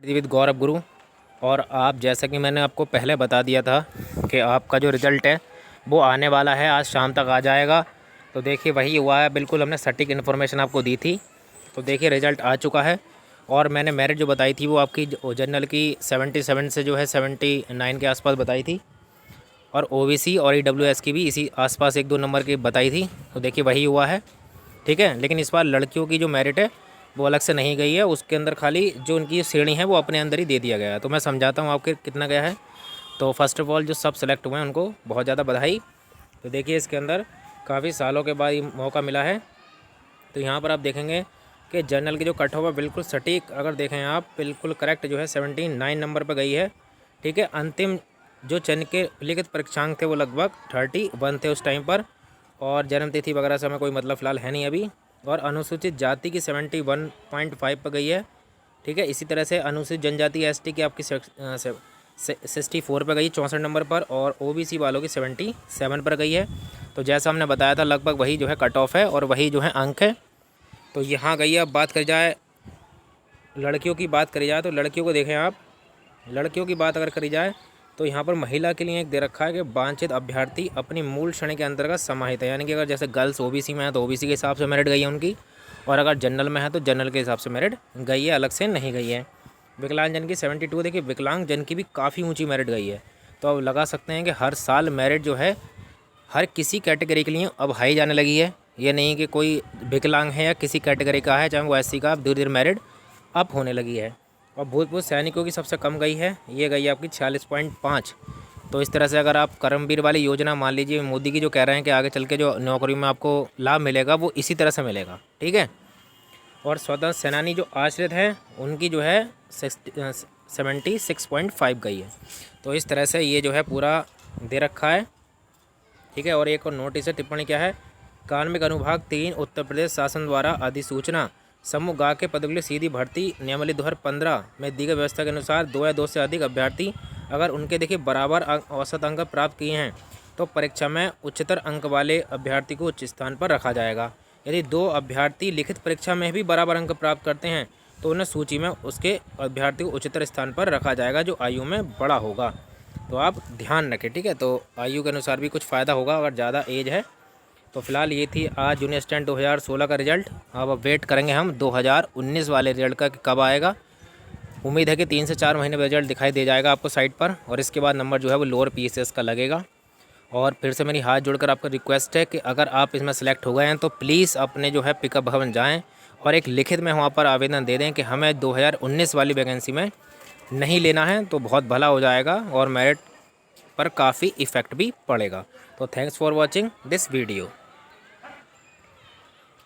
With गौरव गुरु। और आप जैसा कि मैंने आपको पहले बता दिया था कि आपका जो रिज़ल्ट है वो आने वाला है, आज शाम तक आ जाएगा। तो देखिए वही हुआ है, बिल्कुल हमने सटीक इन्फॉर्मेशन आपको दी थी। तो देखिए रिज़ल्ट आ चुका है। और मैंने मेरिट जो बताई थी वो आपकी जनरल की 77 से जो है 79 के आसपास बताई थी, और ओबीसी और ईडब्ल्यूएस की भी इसी आसपास 1-2 नंबर की बताई थी। तो देखिए वही हुआ है, ठीक है। लेकिन इस बार लड़कियों की जो मेरिट है वो अलग से नहीं गई है, उसके अंदर खाली जो उनकी श्रेणी है वो अपने अंदर ही दे दिया गया है। तो मैं समझाता हूँ आपके कितना गया है। तो फर्स्ट ऑफ ऑल जो सब सेलेक्ट हुए हैं उनको बहुत ज़्यादा बधाई। तो देखिए इसके अंदर काफ़ी सालों के बाद ये मौका मिला है। तो यहाँ पर आप देखेंगे कि जनरल की जो कट ऑफ है बिल्कुल सटीक, अगर देखें आप बिल्कुल करेक्ट जो है 79 नंबर पर गई है, ठीक है। अंतिम जो चयन के लिखित परीक्षांक थे वो लगभग 31 थे उस टाइम पर, और जन्मतिथि वगैरह से हमें कोई मतलब फ़िलहाल है नहीं अभी। और अनुसूचित जाति की 71.5 पर गई है, ठीक है। इसी तरह से अनुसूचित जनजाति एसटी की आपकी 64 पर गई, 64 नंबर पर, और ओबीसी वालों की 77 पर गई है। तो जैसा हमने बताया था लगभग वही जो है कट ऑफ है और वही जो है अंक है। तो यहाँ गई, अब बात करी जाए लड़कियों की, बात करी जाए तो लड़कियों को देखें आप, लड़कियों की बात अगर करी जाए तो यहाँ पर महिला के लिए एक दे रखा है कि वांछित अभ्यर्थी अपनी मूल श्रेणी के अंतर्गत समाहित है। यानी कि अगर जैसे गर्ल्स ओबीसी में है तो ओबीसी के हिसाब से मेरिट गई है उनकी, और अगर जनरल में है तो जनरल के हिसाब से मेरिट गई है, अलग से नहीं गई है। विकलांग जन की 72, देखिए विकलांग जन की भी काफ़ी ऊँची मेरिट गई है। तो अब लगा सकते हैं कि हर साल मेरिट जो है हर किसी कैटेगरी के लिए अब हाई जाने लगी है। ये नहीं कि कोई विकलांग है या किसी कैटेगरी का है, चाहे वो एससी का, अब धीरे धीरे मेरिट अप होने लगी है। और भूतपूर्व सैनिकों की सबसे कम गई है, ये गई है आपकी 46.5। तो इस तरह से अगर आप कर्मवीर वाली योजना मान लीजिए मोदी की, जो कह रहे हैं कि आगे चल के जो नौकरी में आपको लाभ मिलेगा वो इसी तरह से मिलेगा, ठीक है। और स्वतंत्र सेनानी जो आश्रित हैं उनकी जो है 76.5 गई है। तो इस तरह से ये जो है पूरा दे रखा है, ठीक है। और एक और नोटिस है, टिप्पणी क्या है, कार्मिक अनुभाग 3 उत्तर प्रदेश शासन द्वारा अधिसूचना समूह गा के पदों के लिए सीधी भर्ती नियमावली 2015 में दी गई व्यवस्था के अनुसार 2 या 2 से अधिक अभ्यर्थी अगर उनके देखिए बराबर औसत अंक प्राप्त किए हैं तो परीक्षा में उच्चतर अंक वाले अभ्यर्थी को उच्च स्थान पर रखा जाएगा। यदि 2 अभ्यर्थी लिखित परीक्षा में भी बराबर अंक प्राप्त करते हैं तो उन्हें सूची में उसके अभ्यर्थी को उच्चतर स्थान पर रखा जाएगा जो आयु में बड़ा होगा। तो आप ध्यान रखें, ठीक है। तो आयु के अनुसार भी कुछ फ़ायदा होगा अगर ज़्यादा एज है। तो फिलहाल ये थी आज जूनियर स्टैंड 2016 का रिजल्ट। अब वेट करेंगे हम 2019 वाले रिजल्ट का कि कब आएगा। उम्मीद है कि 3 से 4 महीने में रिजल्ट दिखाई दे जाएगा आपको साइट पर, और इसके बाद नंबर जो है वो लोअर पीएसएस का लगेगा। और फिर से मेरी हाथ जोड़कर आपका रिक्वेस्ट है कि अगर आप इसमें सेलेक्ट हो गए हैं तो प्लीज़ अपने जो है पिकअप भवन जाएँ और एक लिखित में वहाँ पर आवेदन दे दें कि हमें 2019 वाली वैकेंसी में नहीं लेना है, तो बहुत भला हो जाएगा और मेरिट पर काफ़ी इफ़ेक्ट भी पड़ेगा। तो thanks for watching this video.